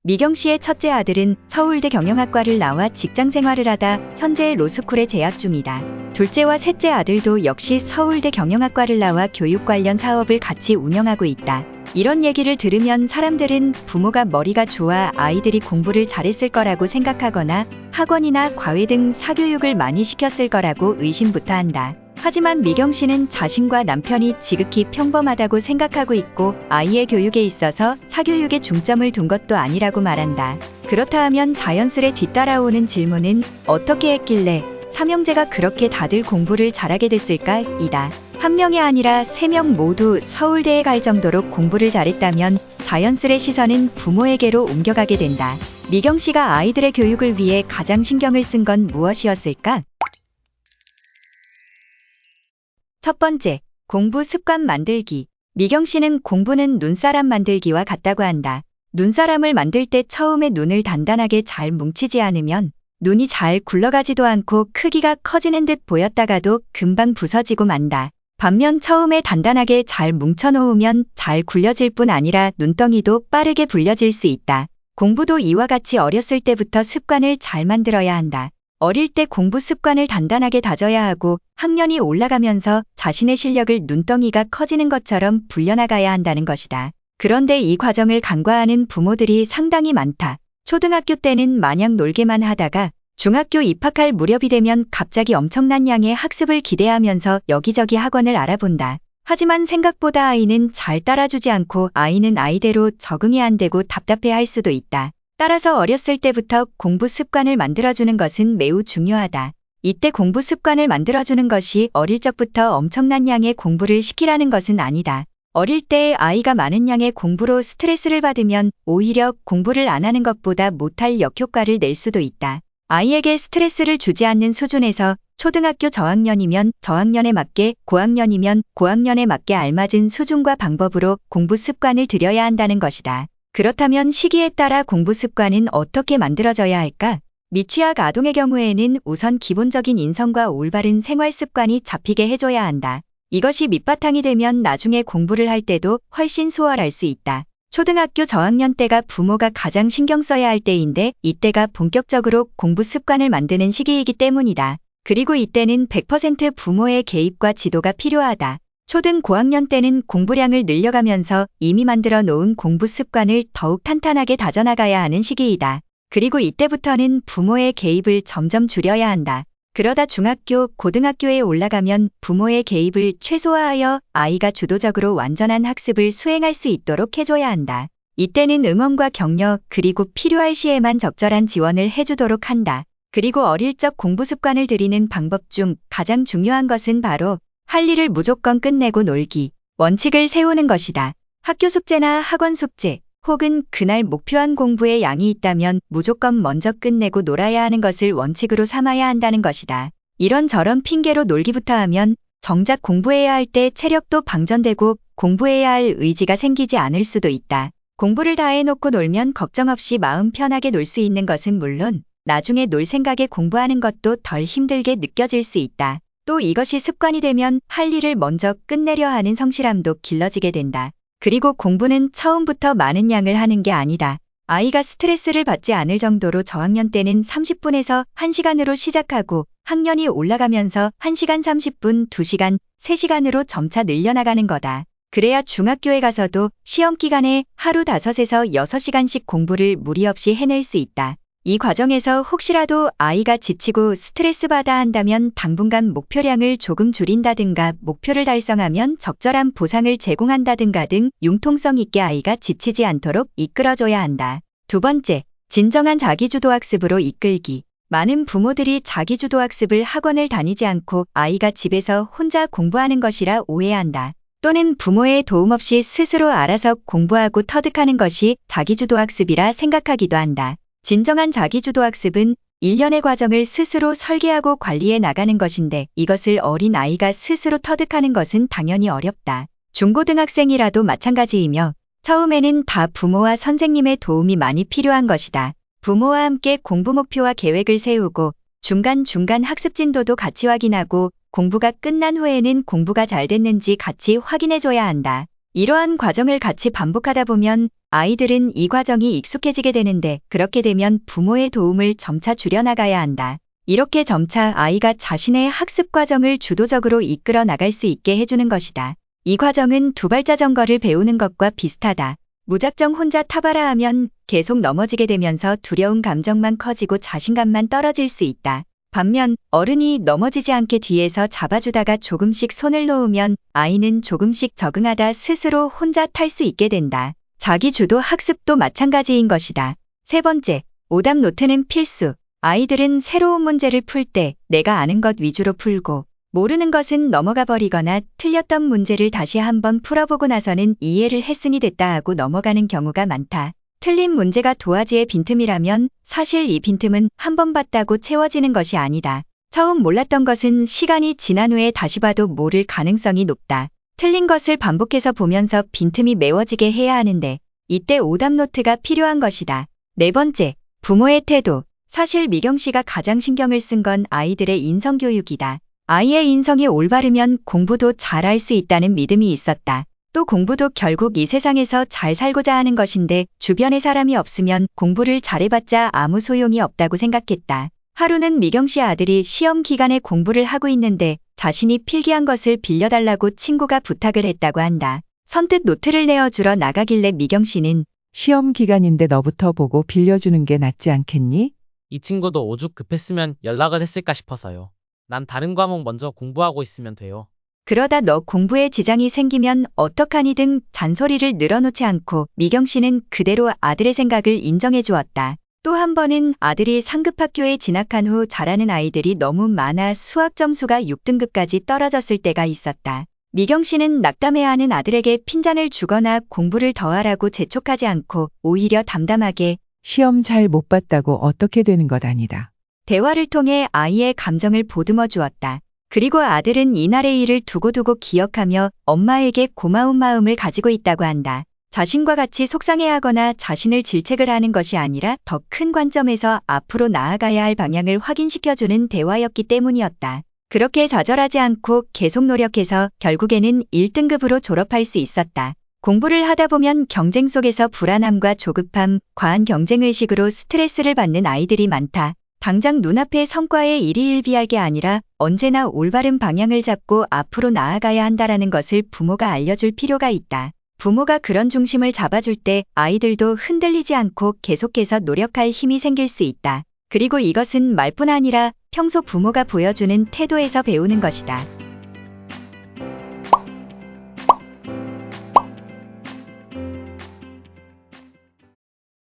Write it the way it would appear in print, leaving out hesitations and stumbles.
미경 씨의 첫째 아들은 서울대 경영학과를 나와 직장 생활을 하다 현재 로스쿨에 재학 중이다. 둘째와 셋째 아들도 역시 서울대 경영학과를 나와 교육 관련 사업을 같이 운영하고 있다. 이런 얘기를 들으면 사람들은 부모가 머리가 좋아 아이들이 공부를 잘했을 거라고 생각하거나 학원이나 과외 등 사교육을 많이 시켰을 거라고 의심부터 한다. 하지만 미경 씨는 자신과 남편이 지극히 평범하다고 생각하고 있고 아이의 교육에 있어서 사교육에 중점을 둔 것도 아니라고 말한다. 그렇다 하면 자연스레 뒤따라오는 질문은 어떻게 했길래 삼형제가 그렇게 다들 공부를 잘하게 됐을까? 이다. 한 명이 아니라 3명 모두 서울대에 갈 정도로 공부를 잘했다면 자연스레 시선은 부모에게로 옮겨가게 된다. 미경 씨가 아이들의 교육을 위해 가장 신경을 쓴 건 무엇이었을까? 첫 번째, 공부 습관 만들기. 미경 씨는 공부는 눈사람 만들기와 같다고 한다. 눈사람을 만들 때 처음에 눈을 단단하게 잘 뭉치지 않으면 눈이 잘 굴러가지도 않고 크기가 커지는 듯 보였다가도 금방 부서지고 만다. 반면 처음에 단단하게 잘 뭉쳐놓으면 잘 굴려질 뿐 아니라 눈덩이도 빠르게 불려질 수 있다. 공부도 이와 같이 어렸을 때부터 습관을 잘 만들어야 한다. 어릴 때 공부 습관을 단단하게 다져야 하고 학년이 올라가면서 자신의 실력을 눈덩이가 커지는 것처럼 불려나가야 한다는 것이다. 그런데 이 과정을 간과하는 부모들이 상당히 많다. 초등학교 때는 마냥 놀게만 하다가 중학교 입학할 무렵이 되면 갑자기 엄청난 양의 학습을 기대하면서 여기저기 학원을 알아본다. 하지만 생각보다 아이는 잘 따라주지 않고 아이는 아이대로 적응이 안 되고 답답해할 수도 있다. 따라서 어렸을 때부터 공부 습관을 만들어주는 것은 매우 중요하다. 이때 공부 습관을 만들어주는 것이 어릴 적부터 엄청난 양의 공부를 시키라는 것은 아니다. 어릴 때 아이가 많은 양의 공부로 스트레스를 받으면 오히려 공부를 안 하는 것보다 못할 역효과를 낼 수도 있다. 아이에게 스트레스를 주지 않는 수준에서 초등학교 저학년이면 저학년에 맞게, 고학년이면 고학년에 맞게 알맞은 수준과 방법으로 공부 습관을 들여야 한다는 것이다. 그렇다면 시기에 따라 공부 습관은 어떻게 만들어져야 할까? 미취학 아동의 경우에는 우선 기본적인 인성과 올바른 생활 습관이 잡히게 해줘야 한다. 이것이 밑바탕이 되면 나중에 공부를 할 때도 훨씬 수월할 수 있다. 초등학교 저학년 때가 부모가 가장 신경 써야 할 때인데 이때가 본격적으로 공부 습관을 만드는 시기이기 때문이다. 그리고 이때는 100% 부모의 개입과 지도가 필요하다. 초등 고학년 때는 공부량을 늘려가면서 이미 만들어 놓은 공부 습관을 더욱 탄탄하게 다져나가야 하는 시기이다. 그리고 이때부터는 부모의 개입을 점점 줄여야 한다. 그러다 중학교, 고등학교에 올라가면 부모의 개입을 최소화하여 아이가 주도적으로 완전한 학습을 수행할 수 있도록 해줘야 한다. 이때는 응원과 격려 그리고 필요할 시에만 적절한 지원을 해주도록 한다. 그리고 어릴 적 공부 습관을 들이는 방법 중 가장 중요한 것은 바로 할 일을 무조건 끝내고 놀기, 원칙을 세우는 것이다. 학교 숙제나 학원 숙제, 혹은 그날 목표한 공부의 양이 있다면 무조건 먼저 끝내고 놀아야 하는 것을 원칙으로 삼아야 한다는 것이다. 이런저런 핑계로 놀기부터 하면 정작 공부해야 할 때 체력도 방전되고 공부해야 할 의지가 생기지 않을 수도 있다. 공부를 다 해놓고 놀면 걱정 없이 마음 편하게 놀 수 있는 것은 물론 나중에 놀 생각에 공부하는 것도 덜 힘들게 느껴질 수 있다. 또 이것이 습관이 되면 할 일을 먼저 끝내려 하는 성실함도 길러지게 된다. 그리고 공부는 처음부터 많은 양을 하는 게 아니다. 아이가 스트레스를 받지 않을 정도로 저학년 때는 30분에서 1시간으로 시작하고 학년이 올라가면서 1시간 30분, 2시간, 3시간으로 점차 늘려나가는 거다. 그래야 중학교에 가서도 시험 기간에 하루 5에서 6시간씩 공부를 무리 없이 해낼 수 있다. 이 과정에서 혹시라도 아이가 지치고 스트레스 받아 한다면 당분간 목표량을 조금 줄인다든가 목표를 달성하면 적절한 보상을 제공한다든가 등 융통성 있게 아이가 지치지 않도록 이끌어줘야 한다. 두 번째, 진정한 자기주도 학습으로 이끌기. 많은 부모들이 자기주도 학습을 학원을 다니지 않고 아이가 집에서 혼자 공부하는 것이라 오해한다. 또는 부모의 도움 없이 스스로 알아서 공부하고 터득하는 것이 자기주도 학습이라 생각하기도 한다. 진정한 자기주도 학습은 일련의 과정을 스스로 설계하고 관리해 나가는 것인데 이것을 어린 아이가 스스로 터득하는 것은 당연히 어렵다. 중고등학생이라도 마찬가지이며 처음에는 다 부모와 선생님의 도움이 많이 필요한 것이다. 부모와 함께 공부 목표와 계획을 세우고 중간중간 학습 진도도 같이 확인하고 공부가 끝난 후에는 공부가 잘 됐는지 같이 확인해줘야 한다. 이러한 과정을 같이 반복하다 보면 아이들은 이 과정이 익숙해지게 되는데 그렇게 되면 부모의 도움을 점차 줄여나가야 한다. 이렇게 점차 아이가 자신의 학습 과정을 주도적으로 이끌어 나갈 수 있게 해주는 것이다. 이 과정은 두발자전거를 배우는 것과 비슷하다. 무작정 혼자 타봐라 하면 계속 넘어지게 되면서 두려운 감정만 커지고 자신감만 떨어질 수 있다. 반면 어른이 넘어지지 않게 뒤에서 잡아주다가 조금씩 손을 놓으면 아이는 조금씩 적응하다 스스로 혼자 탈 수 있게 된다. 자기주도 학습도 마찬가지인 것이다. 세 번째, 오답 노트는 필수. 아이들은 새로운 문제를 풀 때 내가 아는 것 위주로 풀고 모르는 것은 넘어가 버리거나 틀렸던 문제를 다시 한번 풀어보고 나서는 이해를 했으니 됐다 하고 넘어가는 경우가 많다. 틀린 문제가 도화지의 빈틈이라면 사실 이 빈틈은 한 번 봤다고 채워지는 것이 아니다. 처음 몰랐던 것은 시간이 지난 후에 다시 봐도 모를 가능성이 높다. 틀린 것을 반복해서 보면서 빈틈이 메워지게 해야 하는데 이때 오답 노트가 필요한 것이다. 네 번째, 부모의 태도. 사실 미경 씨가 가장 신경을 쓴 건 아이들의 인성교육이다. 아이의 인성이 올바르면 공부도 잘할 수 있다는 믿음이 있었다. 또 공부도 결국 이 세상에서 잘 살고자 하는 것인데 주변에 사람이 없으면 공부를 잘해봤자 아무 소용이 없다고 생각했다. 하루는 미경 씨 아들이 시험 기간에 공부를 하고 있는데 자신이 필기한 것을 빌려달라고 친구가 부탁을 했다고 한다. 선뜻 노트를 내어주러 나가길래 미경 씨는 시험 기간인데 너부터 보고 빌려주는 게 낫지 않겠니? 이 친구도 오죽 급했으면 연락을 했을까 싶어서요. 난 다른 과목 먼저 공부하고 있으면 돼요. 그러다 너 공부에 지장이 생기면 어떡하니 등 잔소리를 늘어놓지 않고 미경 씨는 그대로 아들의 생각을 인정해 주었다. 또 한 번은 아들이 상급학교에 진학한 후 잘하는 아이들이 너무 많아 수학 점수가 6등급까지 떨어졌을 때가 있었다. 미경 씨는 낙담해하는 아들에게 핀잔을 주거나 공부를 더 하라고 재촉하지 않고 오히려 담담하게 시험 잘 못 봤다고 어떻게 되는 것 아니다. 대화를 통해 아이의 감정을 보듬어 주었다. 그리고 아들은 이날의 일을 두고두고 기억하며 엄마에게 고마운 마음을 가지고 있다고 한다. 자신과 같이 속상해하거나 자신을 질책을 하는 것이 아니라 더 큰 관점에서 앞으로 나아가야 할 방향을 확인시켜주는 대화였기 때문이었다. 그렇게 좌절하지 않고 계속 노력해서 결국에는 1등급으로 졸업할 수 있었다. 공부를 하다 보면 경쟁 속에서 불안함과 조급함, 과한 경쟁의식으로 스트레스를 받는 아이들이 많다. 당장 눈앞의 성과에 일희일비할 게 아니라 언제나 올바른 방향을 잡고 앞으로 나아가야 한다라는 것을 부모가 알려줄 필요가 있다. 부모가 그런 중심을 잡아줄 때 아이들도 흔들리지 않고 계속해서 노력할 힘이 생길 수 있다. 그리고 이것은 말뿐 아니라 평소 부모가 보여주는 태도에서 배우는 것이다.